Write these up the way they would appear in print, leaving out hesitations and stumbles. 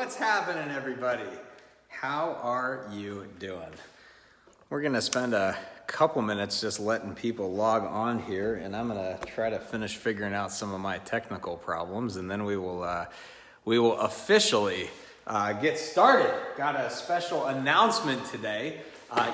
What's happening, everybody? How are you doing? We're gonna spend a couple minutes just letting people log on here, and I'm gonna try to finish figuring out some of my technical problems, and then we will officially get started. Got a special announcement today.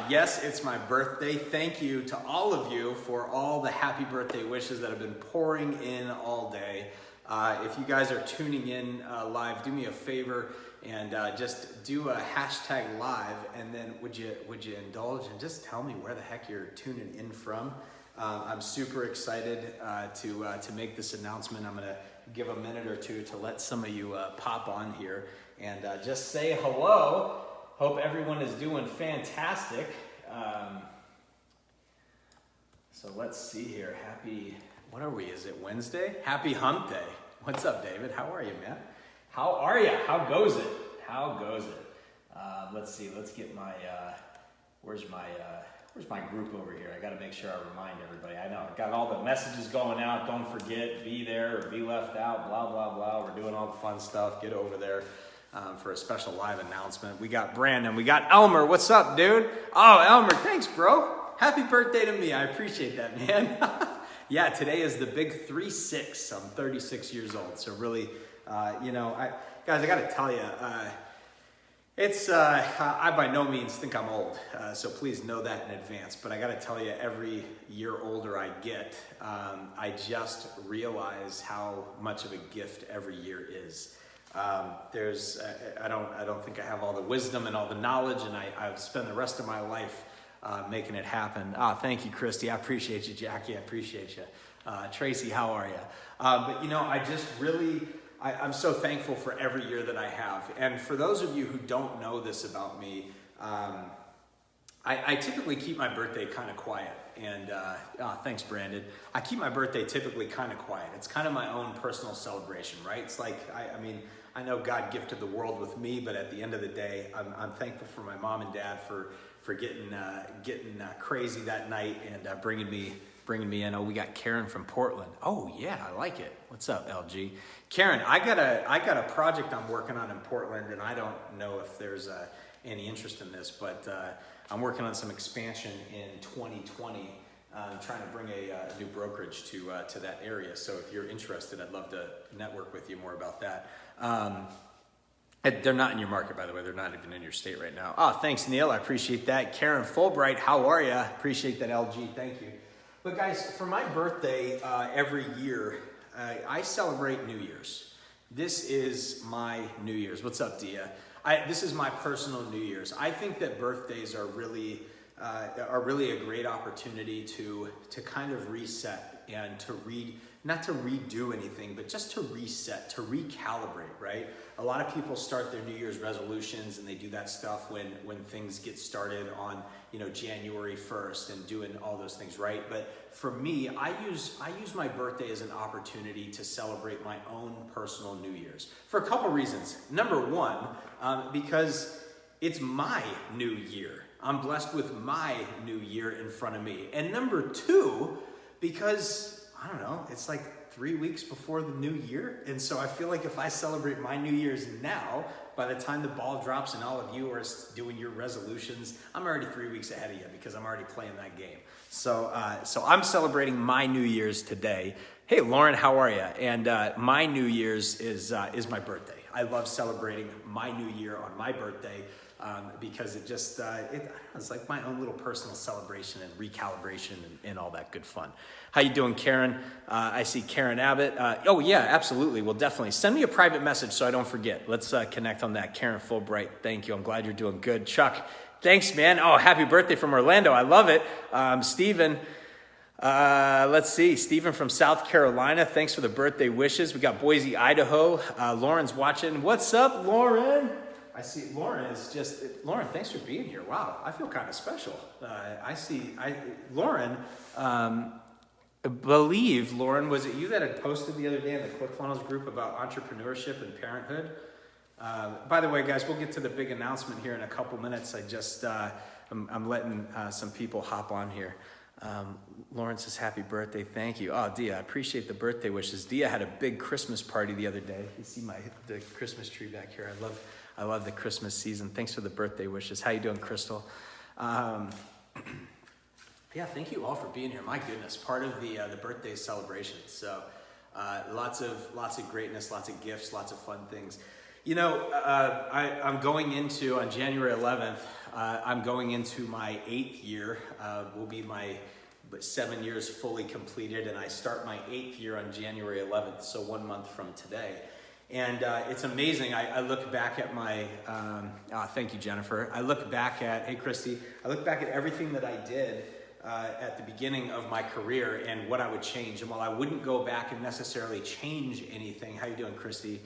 Yes, it's my birthday. Thank you to all of you for all the happy birthday wishes that have been pouring in all day. If you guys are tuning in live, do me a favor and just do a hashtag live, and then would you indulge and just tell me where the heck you're tuning in from. I'm super excited to make this announcement. I'm gonna give a minute or two to let some of you pop on here and just say hello. Hope everyone is doing fantastic. So let's see here. What are we? Is it Wednesday? Happy Hump Day. What's up, David? How are you, man? How are you? How goes it? Let's see. Let's get my. Where's my group over here? I got to make sure I remind everybody. I know I got all the messages going out. Don't forget, be there or be left out. Blah blah blah. We're doing all the fun stuff. Get over there. For a special live announcement. We got Brandon, we got Elmer. What's up, dude? Oh, Elmer, thanks, bro. Happy birthday to me. I appreciate that, man. Yeah, today is the big 3-6. I'm 36 years old. So really, guys, I got to tell you, I by no means think I'm old. So please know that in advance. But I got to tell you, every year older I get, I just realize how much of a gift every year is. I don't think I have all the wisdom and all the knowledge, and I've spent the rest of my life making it happen. Thank you, Christy. I appreciate you, Jackie. I appreciate you. Tracy, how are you? But I just really, I'm so thankful for every year that I have. And for those of you who don't know this about me, I typically keep my birthday kind of quiet. And thanks, Brandon. I keep my birthday typically kind of quiet. It's kind of my own personal celebration, right? It's like, I know God gifted the world with me, but at the end of the day, I'm thankful for my mom and dad for getting crazy that night and bringing me in. Oh, we got Karen from Portland. Oh yeah, I like it. What's up, LG? Karen, I got a project I'm working on in Portland, and I don't know if there's any interest in this, but I'm working on some expansion in 2020. I'm trying to bring a new brokerage to that area. So if you're interested, I'd love to network with you more about that. They're not in your market, by the way. They're not even in your state right now. Oh, thanks, Neil. I appreciate that. Karen Fulbright, how are you? Appreciate that, LG. Thank you. But guys, for my birthday every year, I celebrate New Year's. This is my New Year's. What's up, Dia? This is my personal New Year's. I think that birthdays are really a great opportunity to kind of reset and not to redo anything, but just to reset, to recalibrate, right? A lot of people start their New Year's resolutions and they do that stuff when things get started on, January 1st and doing all those things, right? But for me, I use my birthday as an opportunity to celebrate my own personal New Year's for a couple reasons. Number one, because it's my new year. I'm blessed with my new year in front of me. And number two, because, I don't know, it's like 3 weeks before the new year. And so I feel like if I celebrate my New Year's now, by the time the ball drops and all of you are doing your resolutions, I'm already 3 weeks ahead of you because I'm already playing that game. So I'm celebrating my New Year's today. Hey, Lauren, how are you? And my New Year's is my birthday. I love celebrating my new year on my birthday. Because it just, it's like my own little personal celebration and recalibration and all that good fun. How you doing, Karen? I see Karen Abbott. Oh yeah, absolutely. Well, definitely. Send me a private message so I don't forget. Let's connect on that. Karen Fulbright, thank you. I'm glad you're doing good. Chuck, thanks, man. Oh, happy birthday from Orlando. I love it. Stephen, let's see. Stephen from South Carolina, thanks for the birthday wishes. We got Boise, Idaho. Lauren's watching. What's up, Lauren? I see Lauren Lauren, thanks for being here. Wow, I feel kind of special. Lauren, Lauren, was it you that had posted the other day in the ClickFunnels group about entrepreneurship and parenthood? By the way, guys, we'll get to the big announcement here in a couple minutes. I'm letting some people hop on here. Lawrence says, happy birthday, thank you. Oh, Dia, I appreciate the birthday wishes. Dia had a big Christmas party the other day. You see the Christmas tree back here. I love the Christmas season. Thanks for the birthday wishes. How you doing, Crystal? Yeah, thank you all for being here. My goodness, part of the birthday celebration. So lots of greatness, lots of gifts, lots of fun things. You know, I'm going into, on January 11th, I'm going into my 8th year. Will be my 7 years fully completed, and I start my 8th year on January 11th, so 1 month from today. And it's amazing. I look back at my, thank you, Jennifer. I look back at, hey, Christy, I look back at everything that I did at the beginning of my career and what I would change. And while I wouldn't go back and necessarily change anything, how you doing, Christy?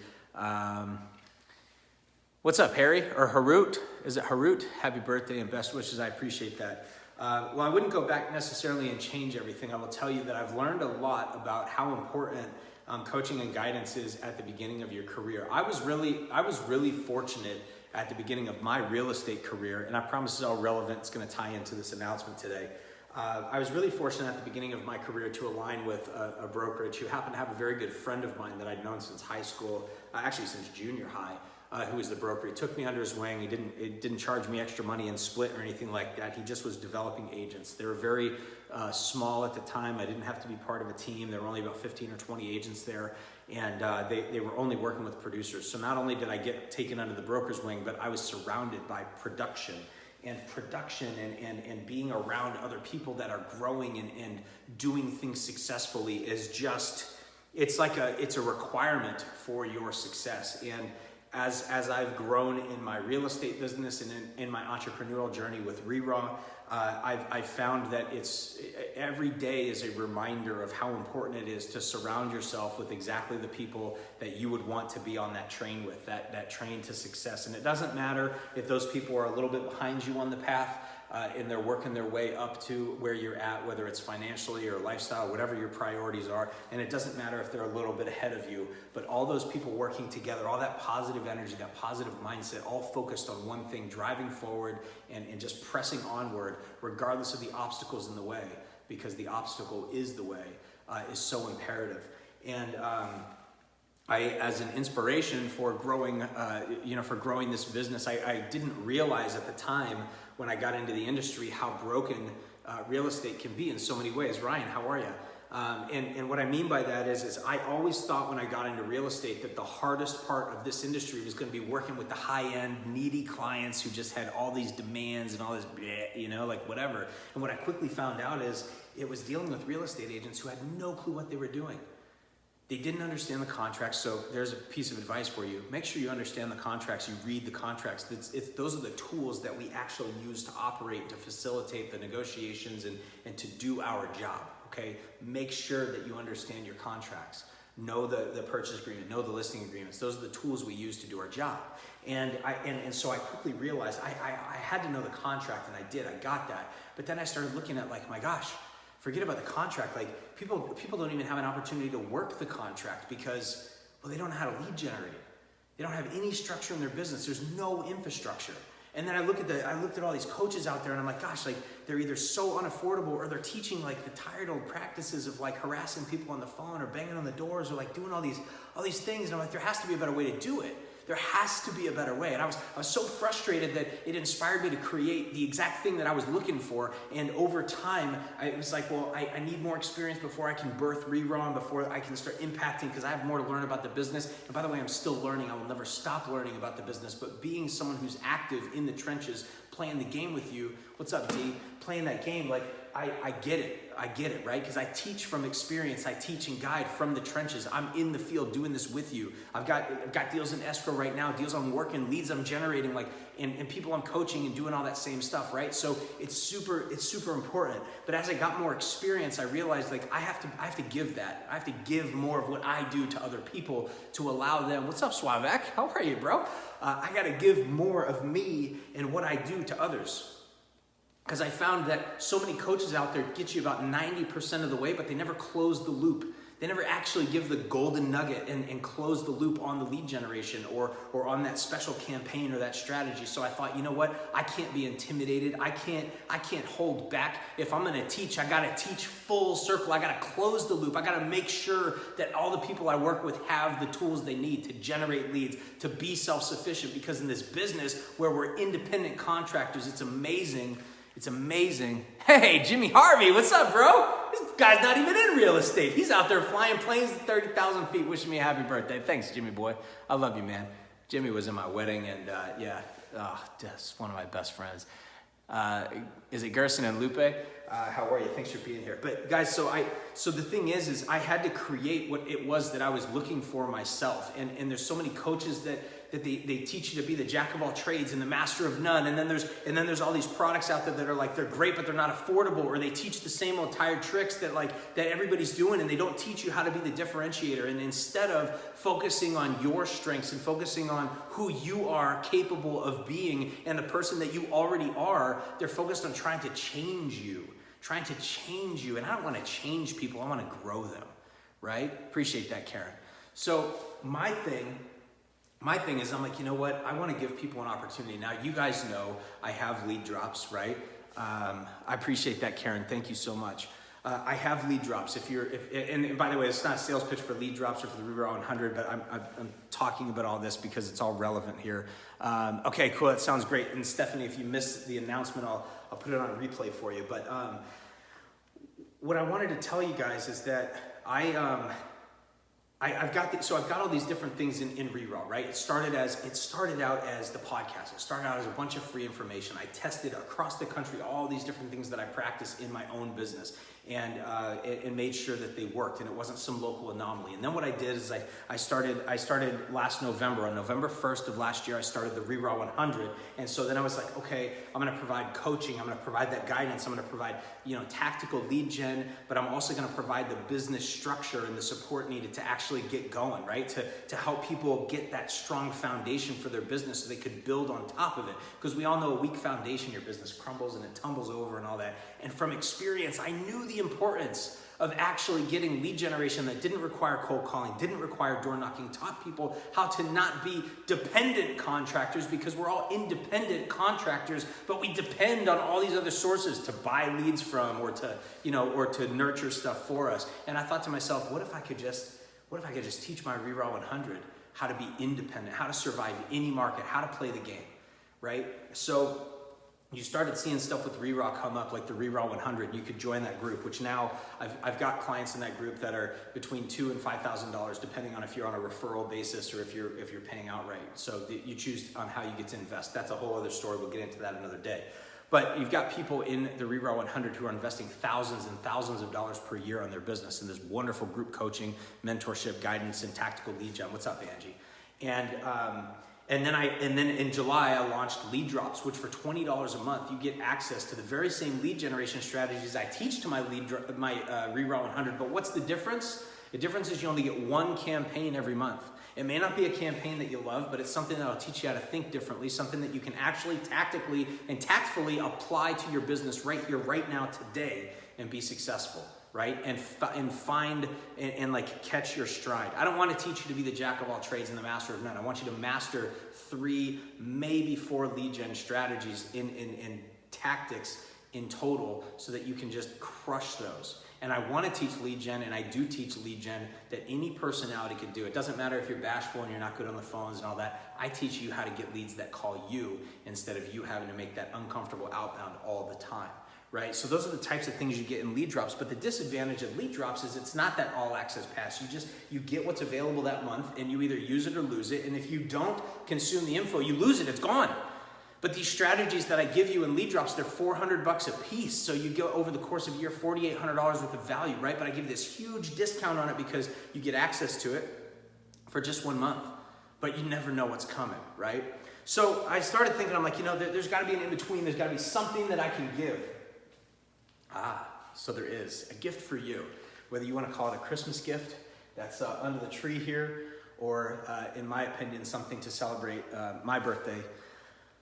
What's up, Harry? Or Harut? Is it Harut? Happy birthday and best wishes. I appreciate that. Well, I wouldn't go back necessarily and change everything. I will tell you that I've learned a lot about how important coaching and guidance is at the beginning of your career. I was really fortunate at the beginning of my real estate career, and I promise it's all relevant. It's going to tie into this announcement today. I was really fortunate at the beginning of my career to align with a brokerage who happened to have a very good friend of mine that I'd known since high school, actually since junior high. Who was the broker. He took me under his wing. He didn't charge me extra money in split or anything like that. He just was developing agents. They were very small at the time. I didn't have to be part of a team. There were only about 15 or 20 agents there, and they were only working with producers. So not only did I get taken under the broker's wing, but I was surrounded by production and being around other people that are growing and doing things successfully is just, it's a requirement for your success. And as I've grown in my real estate business and in my entrepreneurial journey with RERAW, I've found that every day is a reminder of how important it is to surround yourself with exactly the people that you would want to be on that train with, that train to success. And it doesn't matter if those people are a little bit behind you on the path and they're working their way up to where you're at, whether it's financially or lifestyle, whatever your priorities are. And it doesn't matter if they're a little bit ahead of you, but all those people working together, all that positive energy, that positive mindset, all focused on one thing, driving forward and just pressing onward, regardless of the obstacles in the way, because the obstacle is the way, is so imperative. And as an inspiration for growing, for growing this business, I didn't realize at the time when I got into the industry how broken real estate can be in so many ways. Ryan, how are you? And what I mean by that is I always thought when I got into real estate that the hardest part of this industry was going to be working with the high-end, needy clients who just had all these demands and all this, whatever. And what I quickly found out is it was dealing with real estate agents who had no clue what they were doing. They didn't understand the contracts, so there's a piece of advice for you. Make sure you understand the contracts, you read the contracts. Those are the tools that we actually use to operate, to facilitate the negotiations and to do our job, okay? Make sure that you understand your contracts. Know the purchase agreement, know the listing agreements. Those are the tools we use to do our job. And so I quickly realized I had to know the contract, and I did, I got that. But then I started looking at my gosh, forget about the contract. People don't even have an opportunity to work the contract because, well, they don't know how to lead generate. They don't have any structure in their business. There's no infrastructure. And then I looked at all these coaches out there, and I'm like, gosh, they're either so unaffordable or they're teaching the tired old practices of harassing people on the phone or banging on the doors or doing all these things. And I'm like, there has to be a better way to do it. There has to be a better way. And I was so frustrated that it inspired me to create the exact thing that I was looking for. And over time, it was I need more experience before I can birth RERAW and before I can start impacting, because I have more to learn about the business. And by the way, I'm still learning. I will never stop learning about the business. But being someone who's active in the trenches, playing the game with you, what's up, D? Playing that game, I get it, right? Because I teach from experience. I teach and guide from the trenches. I'm in the field doing this with you. I've got deals in escrow right now, deals I'm working, leads I'm generating, and people I'm coaching and doing all that same stuff, right? So it's super important. But as I got more experience, I realized I have to give that. I have to give more of what I do to other people to allow them. What's up, Swavek? How are you, bro? I got to give more of me and what I do to others. Because I found that so many coaches out there get you about 90% of the way, but they never close the loop. They never actually give the golden nugget and close the loop on the lead generation or on that special campaign or that strategy. So I thought, you know what? I can't be intimidated. I can't hold back. If I'm gonna teach, I gotta teach full circle. I gotta close the loop. I gotta make sure that all the people I work with have the tools they need to generate leads, to be self-sufficient, because in this business where we're independent contractors, it's amazing. It's amazing. Hey, Jimmy Harvey, what's up, bro? This guy's not even in real estate. He's out there flying planes at 30,000 feet, wishing me a happy birthday. Thanks, Jimmy boy. I love you, man. Jimmy was in my wedding, and just one of my best friends. Is it Gerson and Lupe? How are you? Thanks for being here. But guys, so the thing is I had to create what it was that I was looking for myself. And there's so many coaches that they teach you to be the jack of all trades and the master of none. And then there's all these products out there that are like, they're great, but they're not affordable, or they teach the same old tired tricks that everybody's doing, and they don't teach you how to be the differentiator. And instead of focusing on your strengths and focusing on who you are capable of being and the person that you already are, they're focused on trying to change you. And I don't want to change people. I want to grow them, right? Appreciate that, Karen. So my thing is, I'm like, you know what? I want to give people an opportunity. Now, you guys know I have lead drops, right? I appreciate that, Karen. Thank you so much. I have lead drops. And by the way, it's not a sales pitch for lead drops or for the RERAW 100, but I'm talking about all this because it's all relevant here. Okay, cool. That sounds great. And Stephanie, if you missed the announcement, I'll put it on replay for you. But what I wanted to tell you guys is that I've got all these different things in RERAW, right? It started out as the podcast. It started out as a bunch of free information. I tested across the country all these different things that I practice in my own business, and made sure that they worked, and it wasn't some local anomaly. And then what I did is I started last November. On November 1st of last year, I started the RERAW 100. And so then I was like, okay, I'm going to provide coaching. I'm going to provide that guidance. I'm going to provide, tactical lead gen, but I'm also going to provide the business structure and the support needed to actually get going, right? To help people get that strong foundation for their business so they could build on top of it. Because we all know a weak foundation, your business crumbles and it tumbles over and all that. And from experience, I knew the importance of actually getting lead generation that didn't require cold calling, didn't require door knocking, taught people how to not be dependent contractors, because we're all independent contractors, but we depend on all these other sources to buy leads from or to nurture stuff for us. And I thought to myself, what if I could just teach my RERAW 100 how to be independent, how to survive any market, how to play the game, right? So you started seeing stuff with RERAW come up, like the RERAW 100. You could join that group, which now I've got clients in that group that are between $2,000 and $5,000, depending on if you're on a referral basis or if you're paying outright. So you choose on how you get to invest. That's a whole other story. We'll get into that another day. But you've got people in the RERAW 100 who are investing thousands and thousands of dollars per year on their business, and there's wonderful group coaching, mentorship, guidance, and tactical lead gen. What's up, Angie? And then in July, I launched lead drops, which for $20 a month, you get access to the very same lead generation strategies I teach to my RERAW 100. But what's the difference? The difference is you only get one campaign every month. It may not be a campaign that you love, but it's something that'll teach you how to think differently, something that you can actually tactically and tactfully apply to your business right here, right now, today, and be successful, right? And find and catch your stride. I don't want to teach you to be the jack of all trades and the master of none. I want you to master 3, maybe 4 lead gen strategies in tactics in total, so that you can just crush those. And I want to teach lead gen, and I do teach lead gen that any personality can do. It doesn't matter if you're bashful and you're not good on the phones and all that. I teach you how to get leads that call you instead of you having to make that uncomfortable outbound all the time, right? So those are the types of things you get in lead drops. But the disadvantage of lead drops is it's not that all access pass. You get what's available that month, and you either use it or lose it. And if you don't consume the info, you lose it. It's gone. But these strategies that I give you in lead drops, they're $400 a piece. So you go over the course of a year, $4,800 worth of value, right? But I give you this huge discount on it because you get access to it for just 1 month. But you never know what's coming, right? So I started thinking, I'm like, there's got to be an in-between. There's got to be something that I can give. So there is a gift for you. Whether you want to call it a Christmas gift that's under the tree here, or in my opinion, something to celebrate my birthday.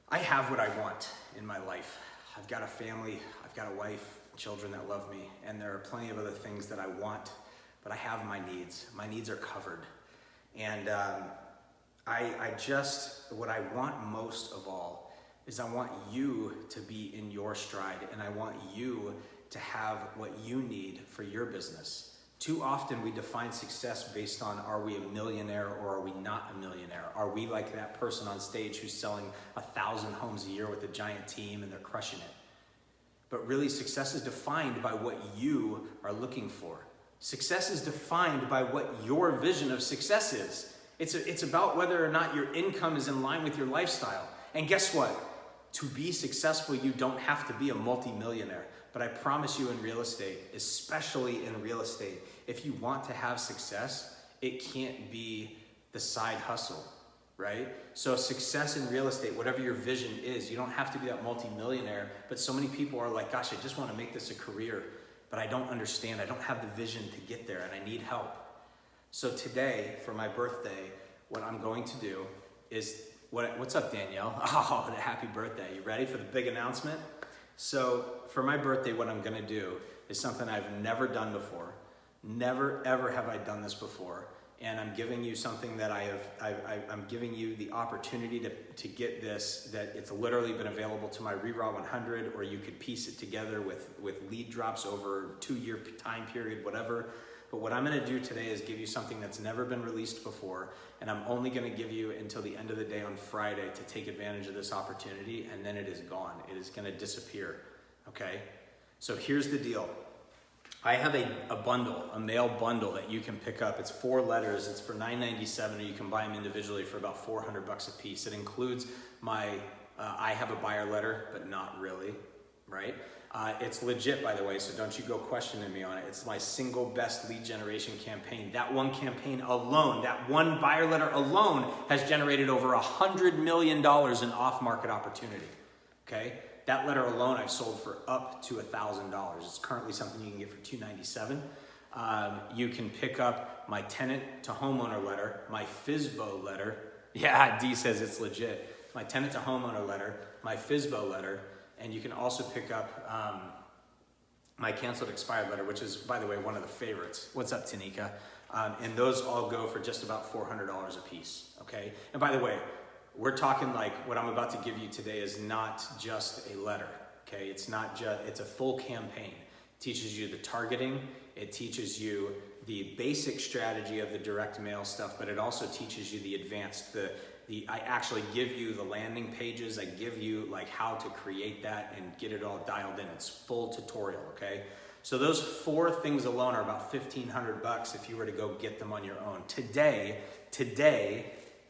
I have what I want in my life. I've got a family, I've got a wife, children that love me, and there are plenty of other things that I want, but I have my needs. My needs are covered. And what I want most of all is I want you to be in your stride, and I want you to have what you need for your business. Too often we define success based on, are we a millionaire or are we not a millionaire? Are we like that person on stage who's selling 1,000 homes a year with a giant team and they're crushing it? But really, success is defined by what you are looking for. Success is defined by what your vision of success is. It's about whether or not your income is in line with your lifestyle. And guess what? To be successful, you don't have to be a multimillionaire. But I promise you, in real estate, especially in real estate, if you want to have success, it can't be the side hustle, right? So success in real estate, whatever your vision is, you don't have to be that multimillionaire. But so many people are like, gosh, I just want to make this a career, but I don't understand. I don't have the vision to get there, and I need help. So today, for my birthday, what I'm going to do is, what's up, Danielle? Oh, happy birthday. You ready for the big announcement? So for my birthday, what I'm gonna do is something I've never done before. Never, ever have I done this before. And I'm giving you something that I'm giving you the opportunity to get this, that it's literally been available to my RERAW 100, or you could piece it together with lead drops over a 2-year time period, whatever. But what I'm gonna do today is give you something that's never been released before, and I'm only gonna give you until the end of the day on Friday to take advantage of this opportunity, and then it is gone. It is gonna disappear, okay? So here's the deal. I have a bundle, a mail bundle that you can pick up. It's 4 letters, it's for $9.97, or you can buy them individually for about $400 a piece. It includes my, I have a buyer letter, but not really, right? It's legit, by the way, so don't you go questioning me on it. It's my single best lead generation campaign. That one campaign alone, that one buyer letter alone, has generated over $100 million in off-market opportunity, okay? That letter alone I've sold for up to $1,000. It's currently something you can get for $297. You can pick up my tenant to homeowner letter, my FSBO letter. Yeah, D says it's legit. My tenant to homeowner letter, my FSBO letter, and you can also pick up my canceled expired letter, which is, by the way, one of the favorites. What's up, Tanika? And those all go for just about $400 a piece, okay? And by the way, we're talking like what I'm about to give you today is not just a letter, okay? It's not just, it's a full campaign. It teaches you the targeting. It teaches you the basic strategy of the direct mail stuff, but it also teaches you the advanced, I actually give you the landing pages. I give you like how to create that and get it all dialed in. It's full tutorial, okay? So those 4 things alone are about $1,500 if you were to go get them on your own. Today,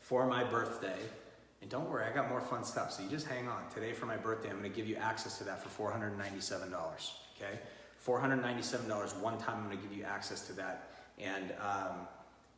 for my birthday, and don't worry, I got more fun stuff, so you just hang on. Today for my birthday, I'm gonna give you access to that for $497, okay? $497, one time I'm gonna give you access to that. And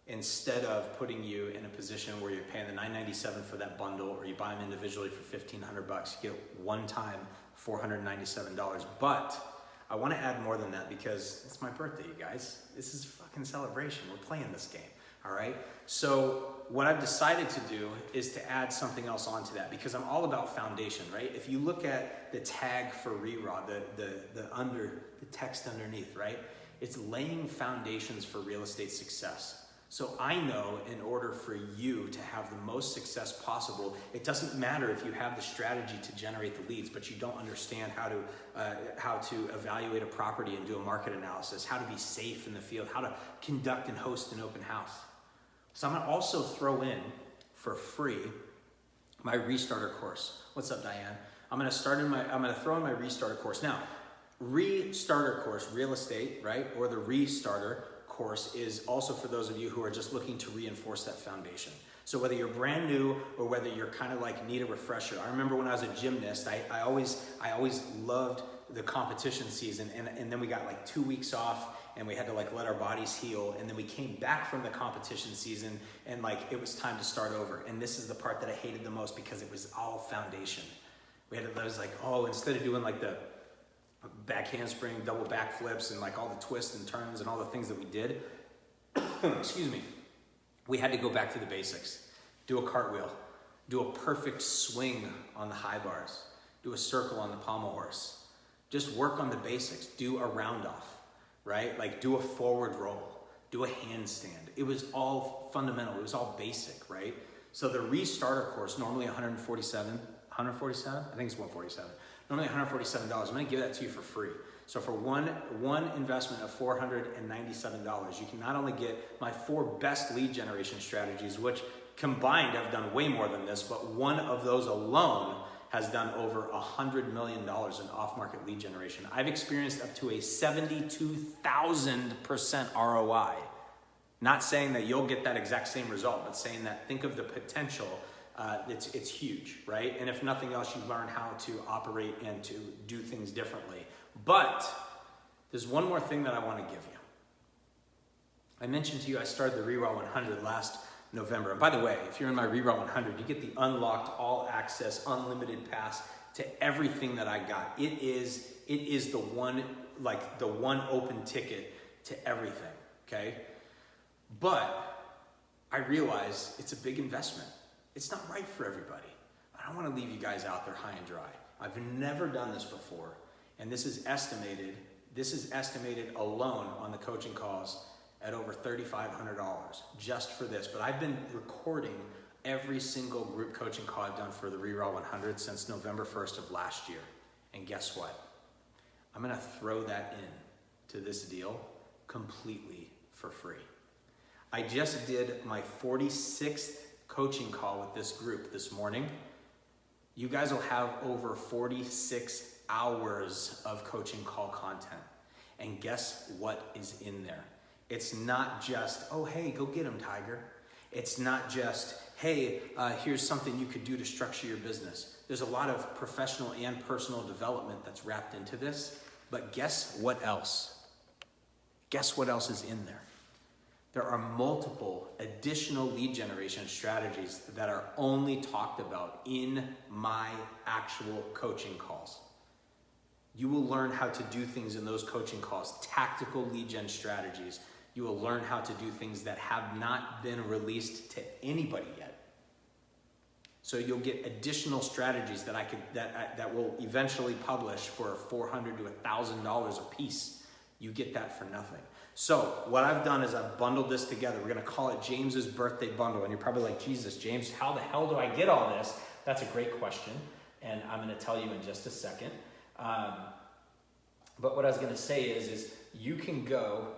instead of putting you in a position where you're paying the $997 for that bundle, or you buy them individually for $1,500, you get one time $497. But I want to add more than that because it's my birthday, you guys. This is a fucking celebration. We're playing this game, all right? So what I've decided to do is to add something else onto that, because I'm all about foundation, right? If you look at the tag for RERAW, the text underneath, right? It's laying foundations for real estate success. So I know in order for you to have the most success possible, it doesn't matter if you have the strategy to generate the leads, but you don't understand how to evaluate a property and do a market analysis, how to be safe in the field, how to conduct and host an open house. So I'm gonna also throw in for free my restarter course. What's up, Diane? I'm gonna throw in my restarter course. Now, restarter course, real estate, right? Or the restarter course is also for those of you who are just looking to reinforce that foundation. So whether you're brand new or whether you're kind of like need a refresher. I remember when I was a gymnast, I always loved the competition season, and then we got like 2 weeks off and we had to like let our bodies heal, and then we came back from the competition season and like it was time to start over. And this is the part that I hated the most because it was all foundation. I was like, oh, instead of doing like the back handspring, double back flips, and like all the twists and turns and all the things that we did, excuse me, we had to go back to the basics. Do a cartwheel, do a perfect swing on the high bars, do a circle on the pommel horse. Just work on the basics. Do a round off, right? Like do a forward roll. do a handstand. It was all fundamental. It was all basic, right? So the restarter course, normally $147, I think it's $147. Normally $147. I'm gonna give that to you for free. So for one investment of $497, you can not only get my 4 best lead generation strategies, which combined have done way more than this, but one of those alone has done over $100 million in off-market lead generation. I've experienced up to a 72,000% ROI. Not saying that you'll get that exact same result, but saying that think of the potential. It's huge, right? And if nothing else, you learn how to operate and to do things differently. But there's one more thing that I want to give you. I mentioned to you I started the RERAW 100 last November. And by the way, if you're in my RERAW 100, you get the unlocked, all access, unlimited pass to everything that I got. It is the one open ticket to everything, okay? But I realize it's a big investment. It's not right for everybody. I don't want to leave you guys out there high and dry. I've never done this before. And this is estimated alone on the coaching calls at over $3,500 just for this. But I've been recording every single group coaching call I've done for the RERAW 100 since November 1st of last year. And guess what? I'm gonna throw that in to this deal completely for free. I just did my 46th coaching call with this group this morning. You guys will have over 46 hours of coaching call content. And guess what is in there? It's not just, oh, hey, go get him, Tiger. It's not just, hey, here's something you could do to structure your business. There's a lot of professional and personal development that's wrapped into this. But guess what else? Guess what else is in there? There are multiple additional lead generation strategies that are only talked about in my actual coaching calls. You will learn how to do things in those coaching calls, tactical lead gen strategies. You will learn how to do things that have not been released to anybody yet. So you'll get additional strategies that will eventually publish for $400 to $1,000 a piece. You get that for nothing. So what I've done is I've bundled this together. We're gonna call it James's birthday bundle. And you're probably like, Jesus, James, how the hell do I get all this? That's a great question. And I'm gonna tell you in just a second. But what I was gonna say is you can go,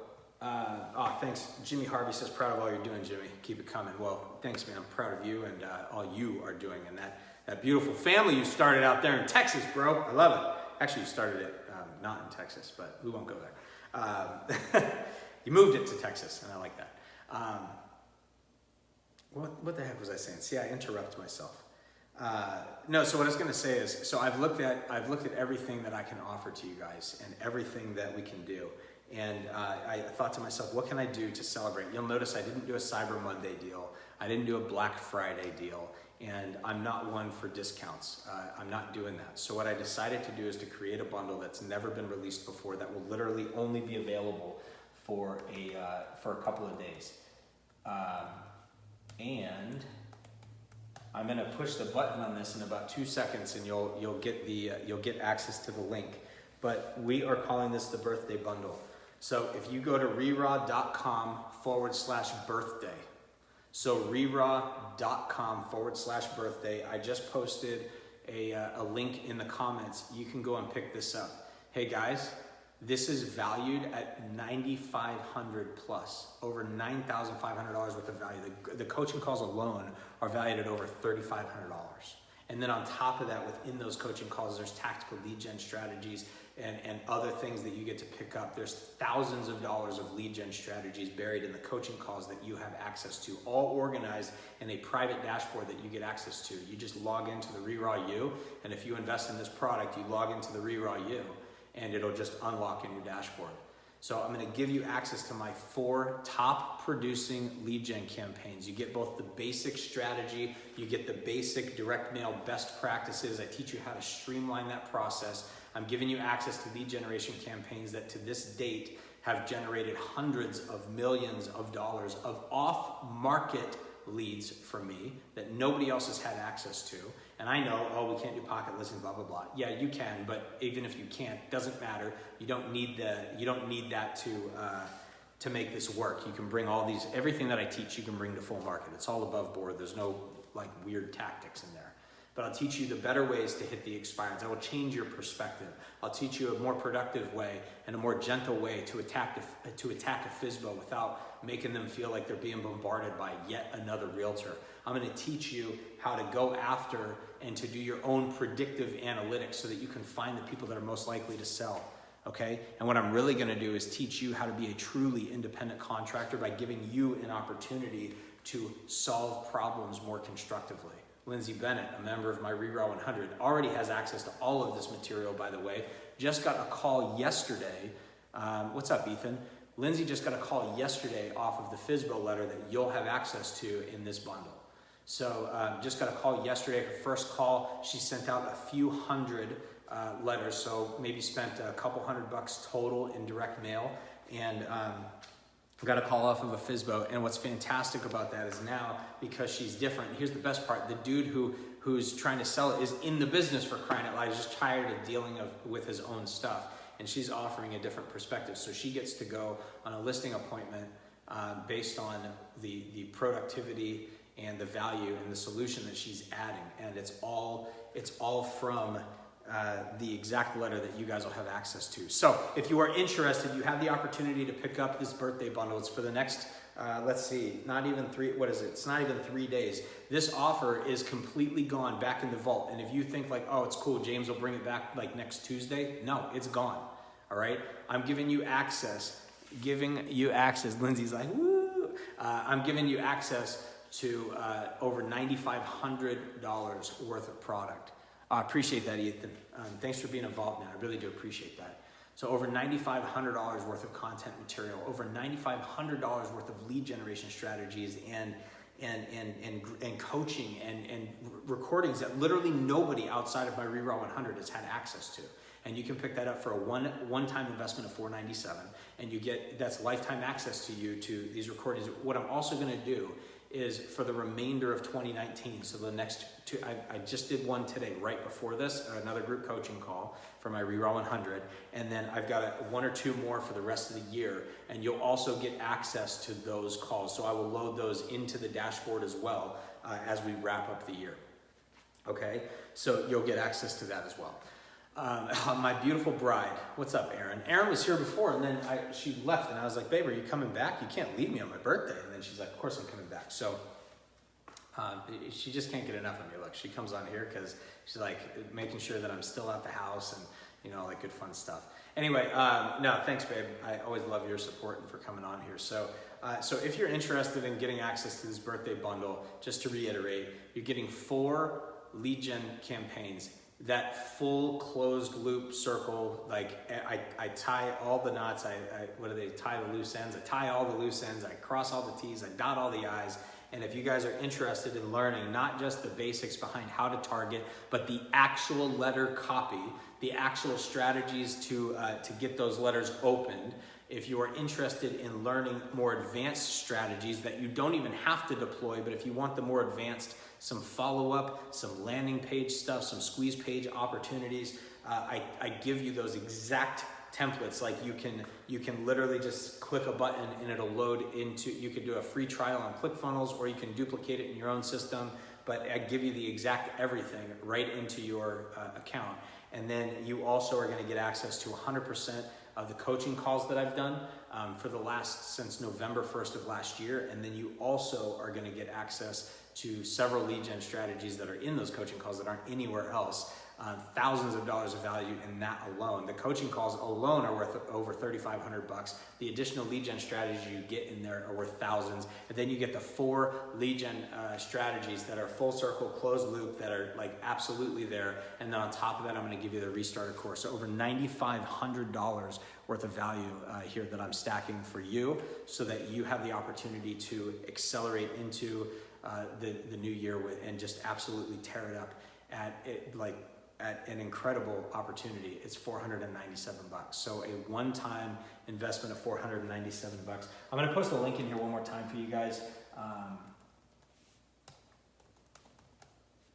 thanks. Jimmy Harvey says, proud of all you're doing, Jimmy. Keep it coming. Well, thanks, man. I'm proud of you and all you are doing. And that beautiful family you started out there in Texas, bro. I love it. Actually, you started it not in Texas, but we won't go there. You moved it to Texas, and I like that. What the heck was I saying? See, I interrupt myself. No, so what I was going to say is, so I've looked at everything that I can offer to you guys and everything that we can do. And I thought to myself, what can I do to celebrate? You'll notice I didn't do a Cyber Monday deal. I didn't do a Black Friday deal. And I'm not one for discounts. I'm not doing that. So what I decided to do is to create a bundle that's never been released before that will literally only be available for a couple of days. And I'm gonna push the button on this in about 2 seconds and you'll get access to the link. But we are calling this the birthday bundle. So if you go to reraw.com/birthday, so reraw.com/birthday, I just posted a link in the comments. You can go and pick this up. Hey guys, this is valued at $9,500 plus, over $9,500 worth of value. The coaching calls alone are valued at over $3,500. And then on top of that, within those coaching calls, there's tactical lead gen strategies and other things that you get to pick up. There's thousands of dollars of lead gen strategies buried in the coaching calls that you have access to, all organized in a private dashboard that you get access to. You just log into the RERAW U, and if you invest in this product, you log into the RERAW U, and it'll just unlock in your dashboard. So I'm gonna give you access to my 4 top producing lead gen campaigns. You get both the basic strategy, you get the basic direct mail best practices. I teach you how to streamline that process. I'm giving you access to lead generation campaigns that to this date have generated hundreds of millions of dollars of off-market leads for me that nobody else has had access to. And I know, oh, we can't do pocket listing, blah, blah, blah. Yeah, you can, but even if you can't, doesn't matter. You don't need that to make this work. You can bring everything that I teach, you can bring to full market. It's all above board. There's no like weird tactics in there. But I'll teach you the better ways to hit the expireds. I will change your perspective. I'll teach you a more productive way and a more gentle way to attack a FSBO without making them feel like they're being bombarded by yet another realtor. I'm going to teach you how to go after and to do your own predictive analytics so that you can find the people that are most likely to sell. Okay? And what I'm really going to do is teach you how to be a truly independent contractor by giving you an opportunity to solve problems more constructively. Lindsay Bennett, a member of my RERAW 100, already has access to all of this material, by the way. Just got a call yesterday. What's up, Ethan? Lindsay just got a call yesterday off of the FSBO letter that you'll have access to in this bundle. So just got a call yesterday. Her first call, she sent out a few hundred letters, so maybe spent a couple $100 total in direct mail. And got a call off of a FSBO, and what's fantastic about that is now, because she's different, here's the best part, the dude who's trying to sell it is in the business, for crying out loud. He's just tired of dealing with his own stuff, and she's offering a different perspective. So she gets to go on a listing appointment based on the productivity and the value and the solution that she's adding, and it's all from the exact letter that you guys will have access to. So if you are interested, you have the opportunity to pick up this birthday bundle. It's for the next, let's see, not even 3, what is it? It's not even 3 days. This offer is completely gone, back in the vault. And if you think like, oh, it's cool, James will bring it back like next Tuesday. No, it's gone, all right? I'm giving you access. Lindsay's like, woo. I'm giving you access to over $9,500 worth of product. I appreciate that, Ethan. Thanks for being involved, man. I really do appreciate that. So over $9,500 worth of content material, over $9,500 worth of lead generation strategies and coaching and recordings that literally nobody outside of my RERAW 100 has had access to. And you can pick that up for a one-time investment of $497, and you get, that's lifetime access to you to these recordings. What I'm also going to do is for the remainder of 2019, so the next two, I just did one today right before this, another group coaching call for my RERAW 100, and then I've got 1 or 2 more for the rest of the year, and you'll also get access to those calls. So I will load those into the dashboard as well as we wrap up the year. Okay, so you'll get access to that as well. My beautiful bride, what's up, Erin? Erin was here before, and then she left, and I was like, babe, are you coming back? You can't leave me on my birthday. And then she's like, of course I'm coming back. So she just can't get enough of me. Look, she comes on here because she's like making sure that I'm still at the house and, you know, like good fun stuff. Anyway, no, thanks, babe. I always love your support and for coming on here. So if you're interested in getting access to this birthday bundle, just to reiterate, you're getting 4 lead gen campaigns. That full closed loop circle, like I tie all the knots, what do they tie the loose ends? I tie all the loose ends, I cross all the T's, I dot all the I's. And if you guys are interested in learning not just the basics behind how to target, but the actual letter copy, the actual strategies to get those letters opened, if you are interested in learning more advanced strategies that you don't even have to deploy, but if you want the more advanced, some follow-up, some landing page stuff, some squeeze page opportunities, I give you those exact templates. Like you can literally just click a button and it'll load into, you can do a free trial on ClickFunnels, or you can duplicate it in your own system, but I give you the exact everything right into your account. And then you also are gonna get access to 100% of the coaching calls that I've done since November 1st of last year. And then you also are gonna get access to several lead gen strategies that are in those coaching calls that aren't anywhere else. Thousands of dollars of value in that alone. The coaching calls alone are worth over $3,500. The additional lead gen strategies you get in there are worth thousands. And then you get the 4 lead gen strategies that are full circle, closed loop, that are like absolutely there. And then on top of that, I'm gonna give you the restarter course. So over $9,500 worth of value here that I'm stacking for you, so that you have the opportunity to accelerate into the new year and just absolutely tear it up at an incredible opportunity. It's $497. So a one-time investment of $497. I'm gonna post a link in here one more time for you guys.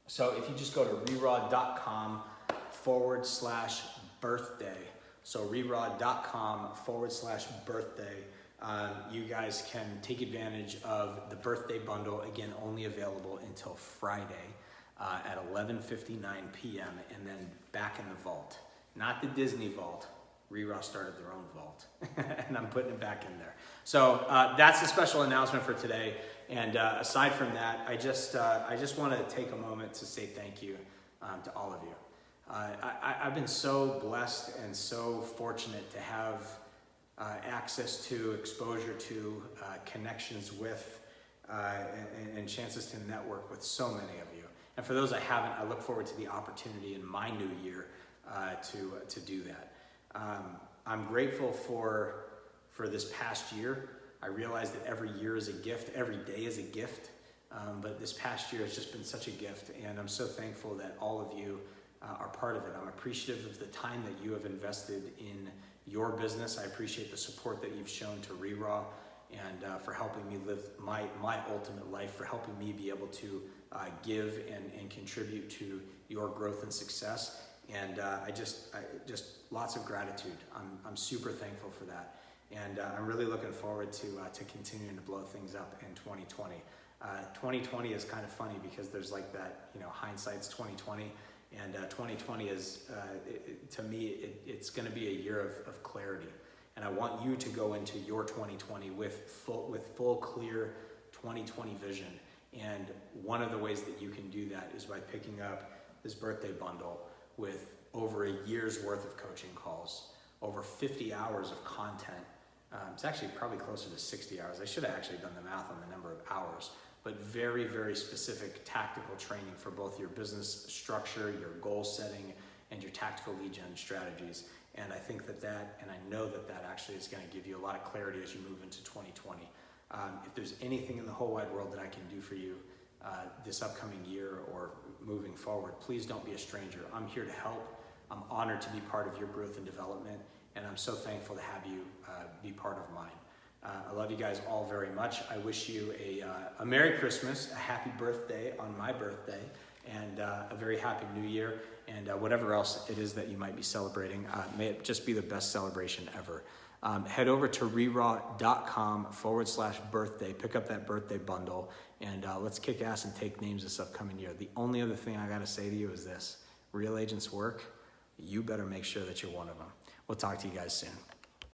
So if you just go to reraw.com/birthday. So reraw.com/birthday. you guys can take advantage of the birthday bundle, again, only available until Friday at 11:59 p.m. and then back in the vault. Not the Disney vault. RERAW started their own vault, and I'm putting it back in there. So that's a special announcement for today. And aside from that, I just want to take a moment to say thank you to all of you. I've been so blessed and so fortunate to have access to, exposure to, connections with, and chances to network with so many of you. And for those I haven't, I look forward to the opportunity in my new year to do that. I'm grateful for this past year. I realize that every year is a gift, every day is a gift, but this past year has just been such a gift, and I'm so thankful that all of you are part of it. I'm appreciative of the time that you have invested in your business. I appreciate the support that you've shown to RERAW and for helping me live my ultimate life, for helping me be able to give and contribute to your growth and success. And I just lots of gratitude. I'm super thankful for that. And I'm really looking forward to continuing to blow things up in 2020. 2020 is kind of funny because there's like that, hindsight's 2020. And 2020 is, to me, it's going to be a year of clarity. And I want you to go into your 2020 with full clear 2020 vision. And one of the ways that you can do that is by picking up this birthday bundle with over a year's worth of coaching calls, over 50 hours of content. It's actually probably closer to 60 hours. I should have actually done the math on the number of hours, but very, very specific tactical training for both your business structure, your goal setting, and your tactical lead gen strategies. And I think and I know that actually is going to give you a lot of clarity as you move into 2020. If there's anything in the whole wide world that I can do for you this upcoming year or moving forward, please don't be a stranger. I'm here to help. I'm honored to be part of your growth and development, and I'm so thankful to have you be part of mine. I love you guys all very much. I wish you a Merry Christmas, a happy birthday on my birthday, and a very happy New Year, and whatever else it is that you might be celebrating. May it just be the best celebration ever. Head over to reraw.com/birthday, pick up that birthday bundle, and let's kick ass and take names this upcoming year. The only other thing I gotta say to you is this: real agents work. You better make sure that you're one of them. We'll talk to you guys soon.